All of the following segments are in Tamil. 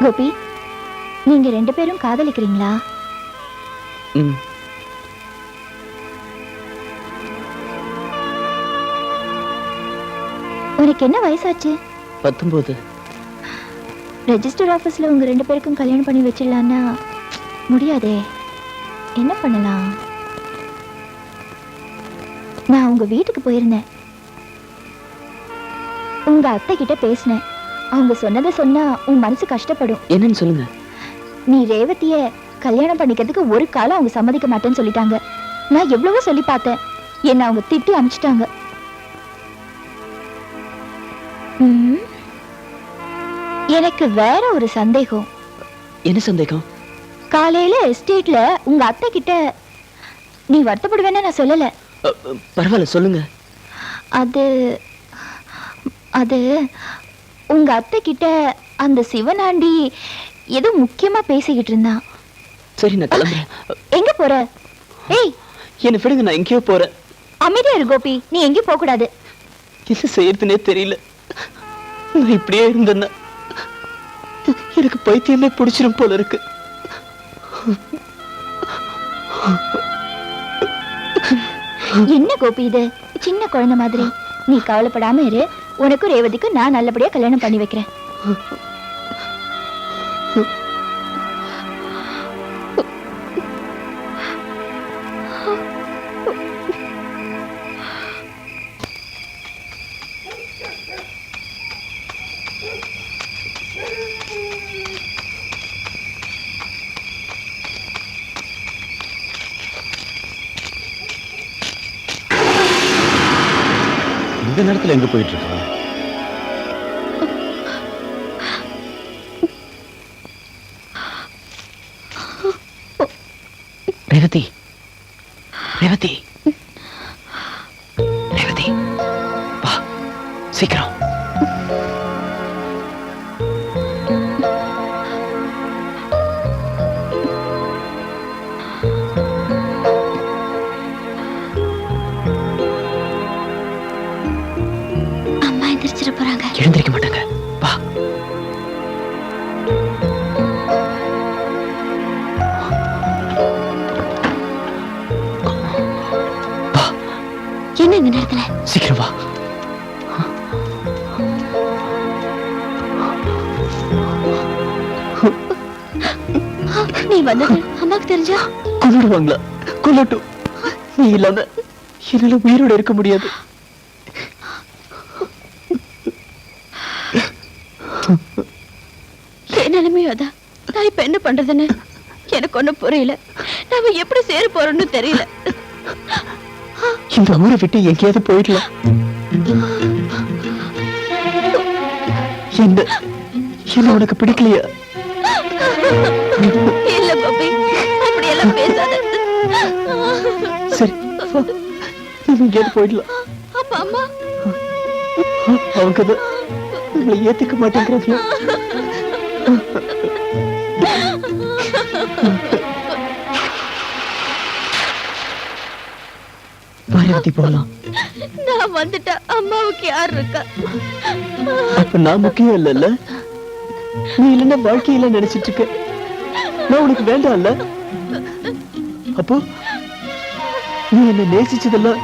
கோபி, நீங்க 2 பேரும் காதலிக்கிறீங்களா? உனக்கு என்ன வயசாச்சு? 19. ரெஜிஸ்டர் ஆபீஸ்ல உங்க 2 பேருக்கும் கல்யாணம் பண்ணி வச்சிடலான்னா முடியாதே. என்ன பண்ணலாம்? நான் உங்க வீட்டுக்கு போயிருந்தேன். உங்க அத்தை கிட்ட பேசினேன். அவங்க சொன்னதை சொன்னா உன் மனசு கஷ்டப்படும். என்னன்னு சொல்லுங்க. நீ ரேவதிய கல்யாணம் பண்ணிக்கிறதுக்கு ஒரு காலம் அவங்க சம்மதிக்க மாட்டேன்னு சொல்லிட்டாங்க. நான் எவ்வளவோ சொல்லி பார்த்தேன். என்ன அவங்க திட்டி அனுப்பிச்சிட்டாங்க. எனக்கு வேற ஒரு சந்தேகம். என்ன சந்தேகம்? காலையில எஸ்டேட்ல உங்க அத்தை கிட்ட நீ வருத்தப்படுவேன்னு நான் சொல்லல. பரவாயில்ல, சொல்லுங்க. அது அது உங்க அத்தை கிட்ட அந்த சிவனாண்டி ஏதோ முக்கியமா பேசிக்கிட்டு இருந்தான். சரி, நான் கிளம்புறேன். எங்க போற? ஏய், என்ன விடுங்க, நான் எங்கேயோ போறேன். அமைதியா இரு கோபி, நீ எங்கேயும் போக கூடாது. என்ன செய்யறதுனே தெரியல. நான் இப்படியே இருந்தேன்னா எனக்கு பைத்தியமே பிடிச்சிரும் போல இருக்கு. என்ன கோபி இது? சின்ன குழந்தை மாதிரி. நீ கவலைப்படாம இரு. உனக்கும் ரேவதிக்கும் நான் நல்லபடியா கல்யாணம் பண்ணி வைக்கிறேன். இந்த நேரத்துல எங்க போயிட்டு இருக்கா? ரேவதி, ரேவதி, ரேவதி, வா சீக்கிரம். எழுந்திருக்க மாட்டாங்க. வா. என்ன இந்த நேரத்துல? சீக்கிரம் வா. நீ வந்தது அம்மாக்கு தெரிஞ்சா கொல்லுவாங்களா? கொல்லட்டும். நீ இல்லாம என்னால உயிரோட இருக்க முடியாது. நிலைமையோ அதான். நான் இப்ப என்ன பண்றதுன்னு எனக்கு ஒண்ணும் புரியல. நாம எப்படி சேர போறோம்னு தெரியல. இந்த ஊரை விட்டு எங்கேயாவது போயிடலாம். என்ன உனக்கு பிடிக்கலையா? இல்ல பாபி, அப்படி எல்லாம் பேசாத. சரி, எங்கேயாவது போயிடலாம். அப்பா அம்மா அவங்க உங்களை ஏத்துக்க மாட்டேங்கிறாங்களா? பாரதி போலாம். நான் வந்துட்டா அம்மாவுக்கு யார் இருக்கா? அப்ப நான் முக்கியம் இல்ல. நீ இல்லைன்னா வாழ்க்கையில நினைச்சிட்டு இருக்க. நான் உனக்கு வேண்டாம் இல்ல. அப்போ நீ என்ன நேசிச்சதெல்லாம்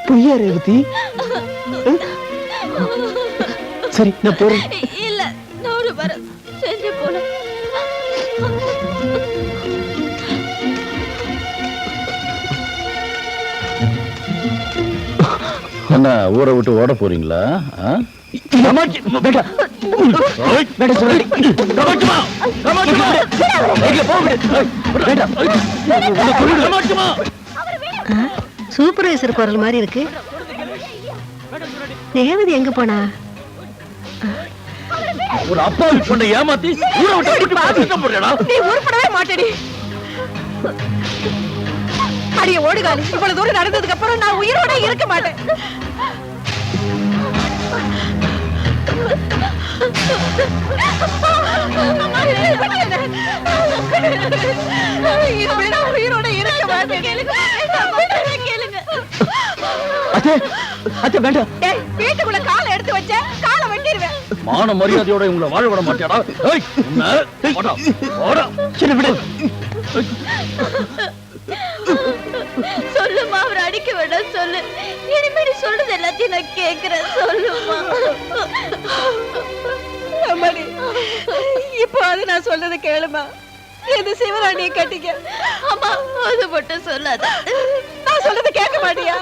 பொய்யா ரேவதி? சரி, நான் போறேன். இல்ல, நான் ஒரு வர செஞ்சு போறேன். என்ன ஊரை விட்டு ஓட போறீங்களா? சூப்பர்வைசர் குரல் மாதிரி இருக்கு. ரேவதி எங்க போனா? ஒரு அப்பாவி பொண்ணை ஏமாத்தி ஊரை விட்டு நீ உருப்படவே மாட்டேடி. அடிய ஓடுகாலி, இவ்வளவு தூரம் நடந்ததுக்கு அப்புறம் நான் உயிரோட இருக்க மாட்டேன். உயிரோட இருக்க மாட்டேன். அத்தை, வேண்டாம். வீட்டுக்குள்ள காலை எடுத்து வச்ச காலை வெட்டிடுவேன். மான மரியாதையோட உங்களை வாழ விட மாட்டியாடா? ஏய், உன்னை போடா, போடா. என்ன விடு. சொல்லுமா, அவர் அடிக்க வேண்டாம் சொல்லு. இனிமேல் சொல்றது எல்லாத்தையும் நான் கேக்குறேன், சொல்லுமா. அம்மாடி, இப்போ அது நான் சொல்றதை கேளுமா. இந்த சிவராணியை கட்டிக்க. அம்மா, அது மட்டும் சொல்லாத. நான் சொல்றதை கேட்க மாட்டியா?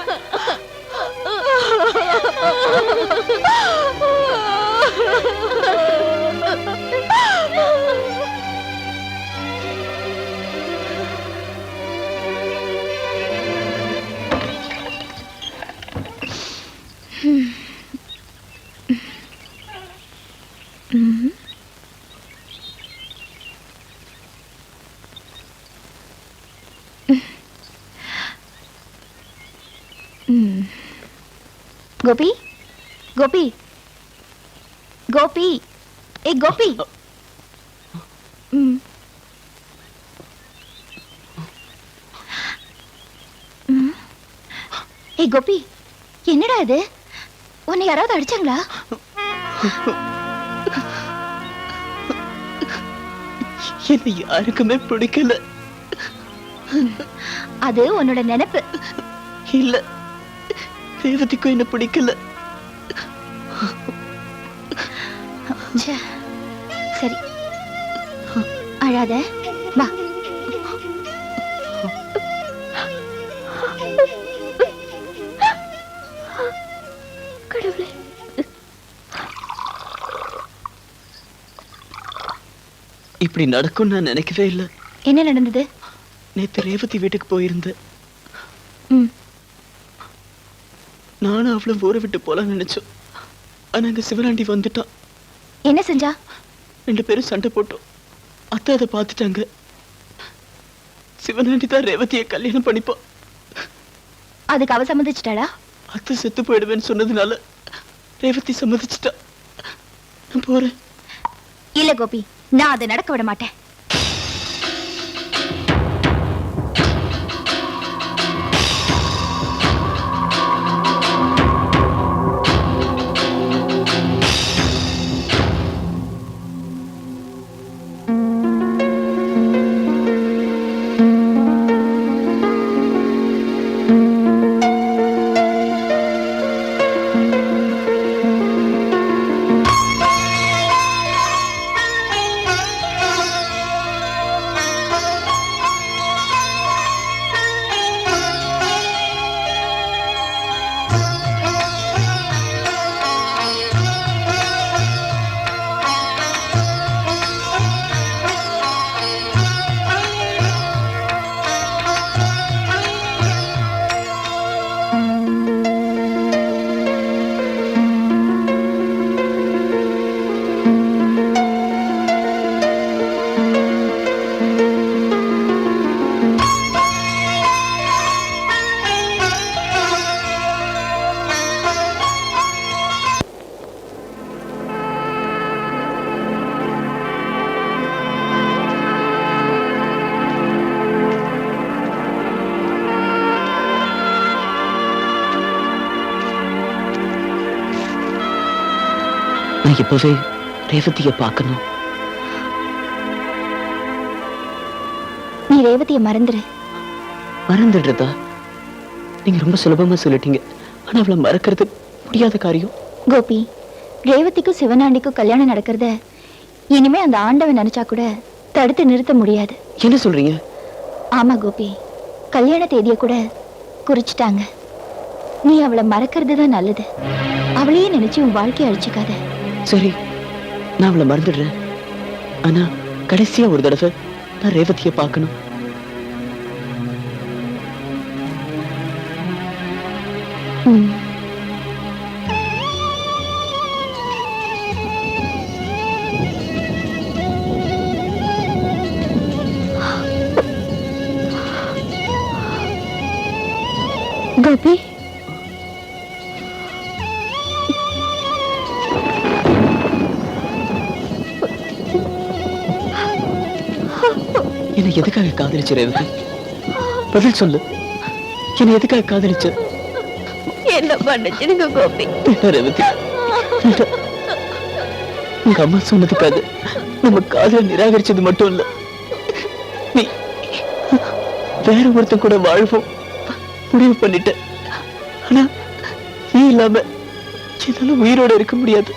கோபி, கோபி, கோபி, ஏய் கோபி. ஏய் கோபி, என்னடா இது? உன்னை யாராவது அடிச்சாங்களா? என்ன யாருக்குமே பிடிக்கல. அது உன்னோட நினைப்பு. இல்ல, ரேவதிக்கும் என்ன பிடிக்கல. ச்சே. சரி, அழாத, வா. கடவுளே. இப்படி நடக்கும் நான் நினைக்கவே இல்லை. என்ன நடந்தது? நேத்து ரேவதி வீட்டுக்கு போயிருந்தேன். ம். நானும் அவளும் ஊரை விட்டு போலாம் நினைச்சோம். ஆனா அங்க சிவராண்டி வந்துட்டான். என்ன செஞ்சா? 2 பேரும் சண்டை போட்டோம். அத்தை அதை பார்த்துட்டாங்க. சிவராண்டி தான் ரேவதியை கல்யாணம் பண்ணிப்போம். அதுக்கு அவ சம்மதிச்சிட்டாளா? அத்தை செத்து போயிடுவேன்னு சொன்னதுனால ரேவதி சம்மதிச்சிட்டா. நான் போறேன். இல்ல கோபி, நான் அதை நடக்க விட மாட்டேன். நான் இப்பவே ரேவதியை பார்க்கணும். நீ ரேவதியை மறந்துரு. மறந்துடுறதா? நீங்க ரொம்ப சுலபமா சொல்லிட்டீங்க. ஆனா அவளை மறக்கிறது முடியாத காரியம். கோபி, ரேவதிக்கும் சிவனாண்டிக்கும் கல்யாணம் நடக்கிறத இனிமே அந்த ஆண்டவன் நினைச்சா கூட தடுத்து நிறுத்த முடியாது. என்ன சொல்றீங்க? ஆமா கோபி, கல்யாண தேதியை கூட குறிச்சிட்டாங்க. நீ அவளை மறக்கிறது தான் நல்லது. அவளையே நினைச்சு உன் வாழ்க்கையை அழிச்சுக்காத. சரி, நான் அவளை மறந்துடுறேன். ஆனா கடைசியா ஒரு தடவை நான் ரேவதியை பார்க்கணும். கோபி, என்னை எதுக்காக காதலிச்ச ரேவதி? பதில் சொல்லு. என்னை எதுக்காக காதலிச்ச? என்ன பண்ணுச்சுங்க கோபி? ரேவதி, உங்க அம்மா சொன்னதுக்காக நம்ம காதல நிராகரிச்சது மட்டும் இல்ல, நீ வேற ஒருத்தன் கூட வாழ்வோம் முடிவு பண்ணிட்ட. ஆனா நீ இல்லாம என்னால உயிரோட இருக்க முடியாது.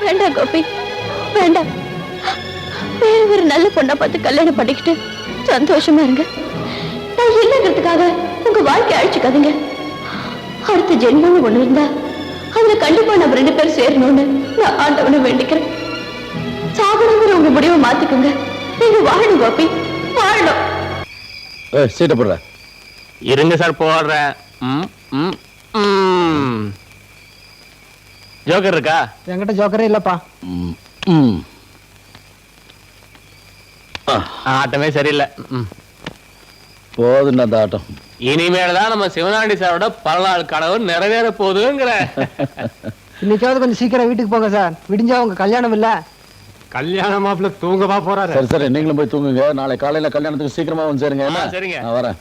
வேண்டாம் கோபி, வேண்டாம். வேற ஒரு நல்ல பொண்ணை பார்த்து கல்யாணம் பண்ணிக்கிட்டு சந்தோஷமா இருங்க. நான் இல்லைங்கிறதுக்காக உங்க வாழ்க்கை அழிச்சுக்காதீங்க. அடுத்த ஜென்மம் ஒண்ணு இருந்தா அதுல கண்டிப்பா நம்ம 2 பேரும் சேரணும்னு நான் ஆண்டவனை வேண்டிக்கிறேன். சாகணுங்கிற உங்க முடிவை மாத்திக்கோங்க. நீங்க வாழணும் கோபி, வாழணும். சீட்டை போடுற. இருங்க சார் போடுறேன். ஜோக்கர் இருக்கா? என்கிட்ட ஜோக்கரே இல்லப்பா. ஆட்டமே சரியில்லை. போதும் அந்த ஆட்டம். இனிமேல்தான் நம்ம சிவனாண்டி சாரோட பல நாள் கனவு நிறைவேற போகுதுங்கிற. இன்னைக்காவது கொஞ்சம் சீக்கிரம் வீட்டுக்கு போங்க சார். விடிஞ்சா உங்க கல்யாணம் இல்ல. கல்யாண மாப்பிள்ள தூங்கவா போறாரு? சரி சரி, நீங்களும் போய் தூங்குங்க. நாளை காலையில கல்யாணத்துக்கு சீக்கிரமா வந்து சேருங்க. ஆ, சரிங்க. நான் வரேன்.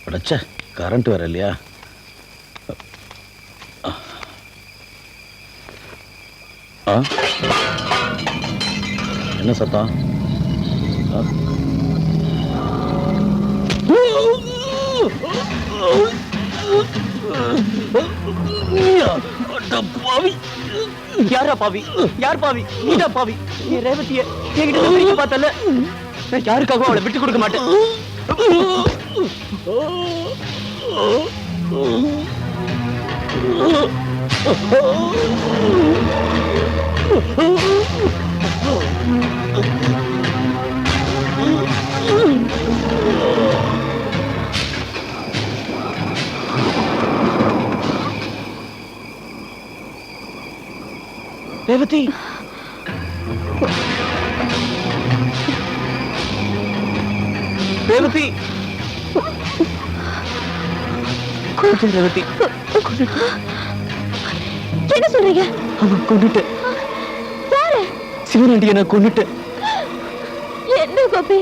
அடச்சே, கரண்ட் வேற இல்லையா? என்ன சத்தம்? யாரா பாவி? யார் பாவி? நீடா பாவி. நீ ரேவதிய என்கிட்ட பிரிக்க பார்த்தல. நான் யாருக்காகவும் அவளை விட்டு கொடுக்க மாட்டேன். ரேவதி, ரேவதி, ரேவதி, என்ன சொல்றீங்க? அவன் கொண்டுட்டேன். சிவனாண்டிய நான் கொண்டுட்டேன். என்ன கோபி,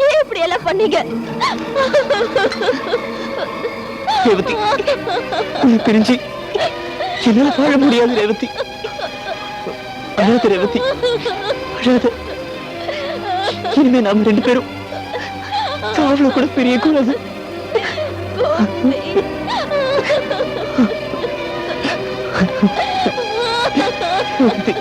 ஏன் இப்படி எல்லாம் பண்ணீங்க? ரேவதி, உன்னை பிரிஞ்சு என்னால வாழ முடியாது. ரேவதி, அழாத. ரேவதி, அழாத. இனிமே நாம் 2 பேரும் சாவல கூட பிரிய கூடாது. ரேவதி,